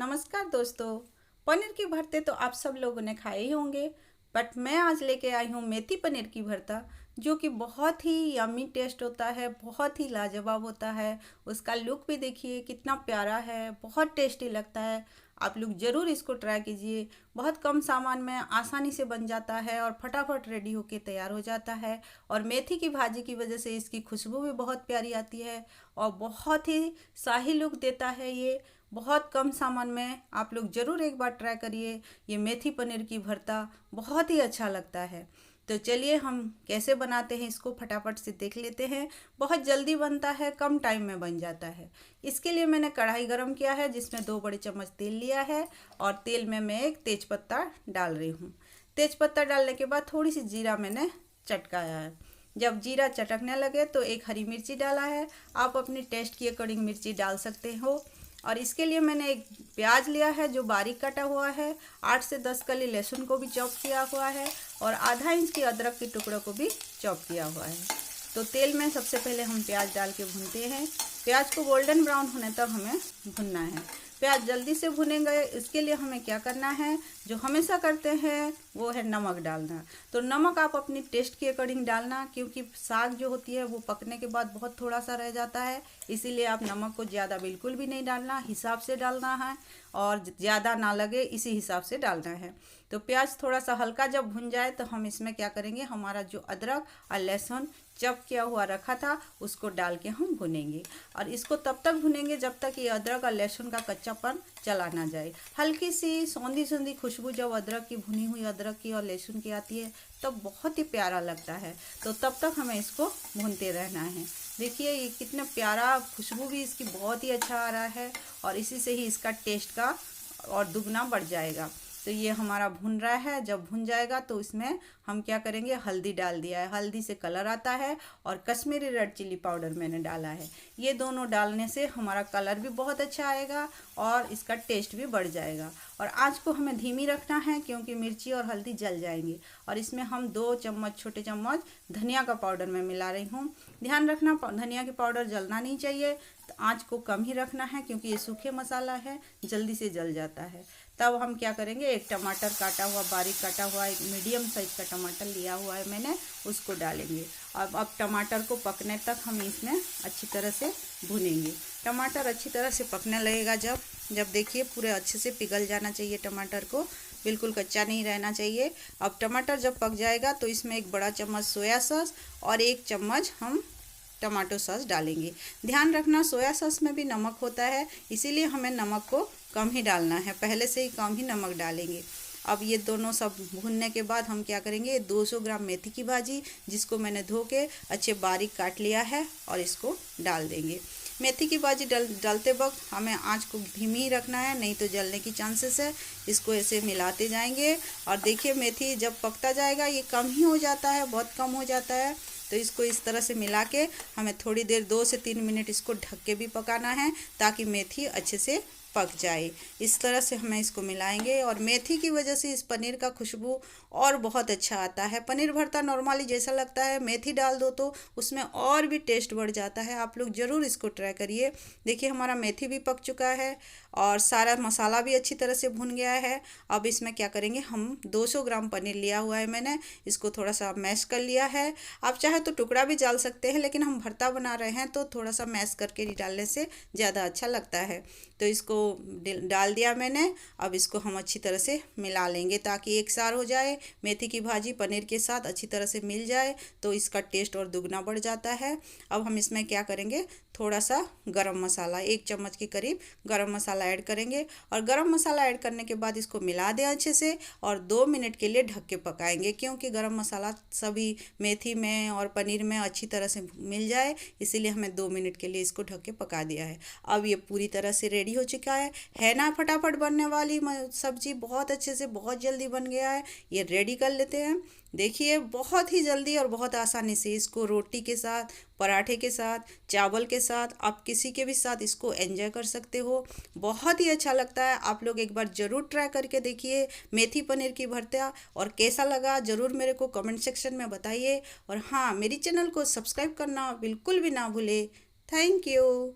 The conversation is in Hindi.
नमस्कार दोस्तों। पनीर की भरते तो आप सब लोगों ने खाए ही होंगे, बट मैं आज लेके आई हूँ मेथी पनीर की भरता, जो कि बहुत ही यम्मी टेस्ट होता है, बहुत ही लाजवाब होता है। उसका लुक भी देखिए कितना प्यारा है, बहुत टेस्टी लगता है। आप लोग ज़रूर इसको ट्राई कीजिए। बहुत कम सामान में आसानी से बन जाता है और फटाफट रेडी होके तैयार हो जाता है। और मेथी की भाजी की वजह से इसकी खुशबू भी बहुत प्यारी आती है और बहुत ही शाही लुक देता है। ये बहुत कम सामान में आप लोग ज़रूर एक बार ट्राई करिए। ये मेथी पनीर की भरता बहुत ही अच्छा लगता है। तो चलिए हम कैसे बनाते हैं इसको फटाफट से देख लेते हैं। बहुत जल्दी बनता है, कम टाइम में बन जाता है। इसके लिए मैंने कढ़ाई गरम किया है, जिसमें 2 बड़े चम्मच तेल लिया है और तेल में मैं एक तेज़पत्ता डाल रही हूँ। तेज़पत्ता डालने के बाद थोड़ी सी जीरा मैंने चटकाया है। जब जीरा चटकने लगे तो एक हरी मिर्ची डाला है। आप अपनी टेस्ट के अकॉर्डिंग मिर्ची डाल सकते हो। और इसके लिए मैंने एक प्याज लिया है जो बारीक कटा हुआ है। 8 से 10 कली लहसुन को भी चॉप किया हुआ है और आधा इंच की अदरक के टुकड़ों को भी चॉप किया हुआ है। तो तेल में सबसे पहले हम प्याज डाल के भूनते हैं। प्याज को गोल्डन ब्राउन होने तक हमें भुनना है। प्याज जल्दी से भुनेंगे, इसके लिए हमें क्या करना है, जो हमेशा करते हैं वो है नमक डालना। तो नमक आप अपनी टेस्ट के अकॉर्डिंग डालना, क्योंकि साग जो होती है वो पकने के बाद बहुत थोड़ा सा रह जाता है। इसीलिए आप नमक को ज़्यादा बिल्कुल भी नहीं डालना, हिसाब से डालना है और ज़्यादा ना लगे इसी हिसाब से डालना है। तो प्याज थोड़ा सा हल्का जब भुन जाए तो हम इसमें क्या करेंगे, हमारा जो अदरक और लहसुन चॉप किया हुआ रखा था उसको डाल के हम भुनेंगे। और इसको तब तक भुनेंगे जब तक ये अदरक और लहसुन का कच्चापन चला ना जाए। हल्की सी सौंधी सौंधी खुशबू जब अदरक की, भुनी हुई अदरक की और लहसुन की आती है तब बहुत ही प्यारा लगता है। तो तब तक हमें इसको भूनते रहना है। देखिए ये कितना प्यारा, खुशबू भी इसकी बहुत ही अच्छा आ रहा है और इसी से ही इसका टेस्ट का और दुगना बढ़ जाएगा। तो ये हमारा भुन रहा है। जब भुन जाएगा तो इसमें हम क्या करेंगे, हल्दी डाल दिया है। हल्दी से कलर आता है और कश्मीरी रेड चिल्ली पाउडर मैंने डाला है। ये दोनों डालने से हमारा कलर भी बहुत अच्छा आएगा और इसका टेस्ट भी बढ़ जाएगा। और आँच को हमें धीमी रखना है, क्योंकि मिर्ची और हल्दी जल जाएंगी। और इसमें हम 2 चम्मच, छोटे चम्मच धनिया का पाउडर मैं मिला रही हूँ। ध्यान रखना धनिया के पाउडर जलना नहीं चाहिए, तो आँच को कम ही रखना है, क्योंकि ये सूखे मसाला है, जल्दी से जल जाता है। तब हम क्या करेंगे, एक टमाटर काटा हुआ, बारीक काटा हुआ, एक मीडियम साइज का टमाटर लिया हुआ है मैंने, उसको डालेंगे। अब टमाटर को पकने तक हम इसमें अच्छी तरह से भुनेंगे। टमाटर अच्छी तरह से पकने लगेगा जब देखिए पूरे अच्छे से पिघल जाना चाहिए टमाटर को, बिल्कुल कच्चा नहीं रहना चाहिए। अब टमाटर जब पक जाएगा तो इसमें एक बड़ा चम्मच सोया सॉस और 1 चम्मच हम टमाटो सॉस डालेंगे। ध्यान रखना सोया सॉस में भी नमक होता है, इसीलिए हमें नमक को कम ही डालना है, पहले से ही कम ही नमक डालेंगे। अब ये दोनों सब भुनने के बाद हम क्या करेंगे, 200 ग्राम मेथी की भाजी, जिसको मैंने धो के अच्छे बारीक काट लिया है, और इसको डाल देंगे। मेथी की भाजी डालते वक्त हमें आंच को धीमी ही रखना है, नहीं तो जलने की चांसेस है। इसको ऐसे मिलाते जाएंगे और देखिए मेथी जब पकता जाएगा, ये कम ही हो जाता है, बहुत कम हो जाता है। तो इसको इस तरह से मिला के हमें थोड़ी देर 2 से 3 मिनट इसको ढक के भी पकाना है, ताकि मेथी अच्छे से पक जाए। इस तरह से हमें इसको मिलाएंगे और मेथी की वजह से इस पनीर का खुशबू और बहुत अच्छा आता है। पनीर भरता नॉर्मली जैसा लगता है, मेथी डाल दो तो उसमें और भी टेस्ट बढ़ जाता है। आप लोग ज़रूर इसको ट्राई करिए। देखिए हमारा मेथी भी पक चुका है और सारा मसाला भी अच्छी तरह से भुन गया है। अब इसमें क्या करेंगे, हम 200 ग्राम पनीर लिया हुआ है मैंने, इसको थोड़ा सा मैश कर लिया है। आप चाहे तो टुकड़ा भी डाल सकते हैं, लेकिन हम भरता बना रहे हैं तो थोड़ा सा मैश करके डालने से ज़्यादा अच्छा लगता है। तो इसको डाल दिया मैंने। अब इसको हम अच्छी तरह से मिला लेंगे, ताकि एक सार हो जाए, मेथी की भाजी पनीर के साथ अच्छी तरह से मिल जाए, तो इसका टेस्ट और दुगना बढ़ जाता है। अब हम इसमें क्या करेंगे, थोड़ा सा गरम मसाला, 1 चम्मच के करीब गरम मसाला ऐड करेंगे। और गरम मसाला ऐड करने के बाद इसको मिला दें अच्छे से और 2 मिनट के लिए ढक के पकाएंगे, क्योंकि गरम मसाला सभी मेथी में और पनीर में अच्छी तरह से मिल जाए, इसीलिए हमें 2 मिनट के लिए इसको ढक के पका दिया है। अब ये पूरी तरह से रेडी हो चुका है ना, फटाफट बनने वाली सब्जी, बहुत अच्छे से, बहुत जल्दी बन गया है। ये रेडी कर लेते हैं। देखिए बहुत ही जल्दी और बहुत आसानी से इसको रोटी के साथ, पराठे के साथ, चावल के साथ, आप किसी के भी साथ इसको एंजॉय कर सकते हो। बहुत ही अच्छा लगता है। आप लोग एक बार ज़रूर ट्राई करके देखिए मेथी पनीर की भरता, और कैसा लगा ज़रूर मेरे को कमेंट सेक्शन में बताइए। और हाँ, मेरी चैनल को सब्सक्राइब करना बिल्कुल भी ना भूले। Thank you.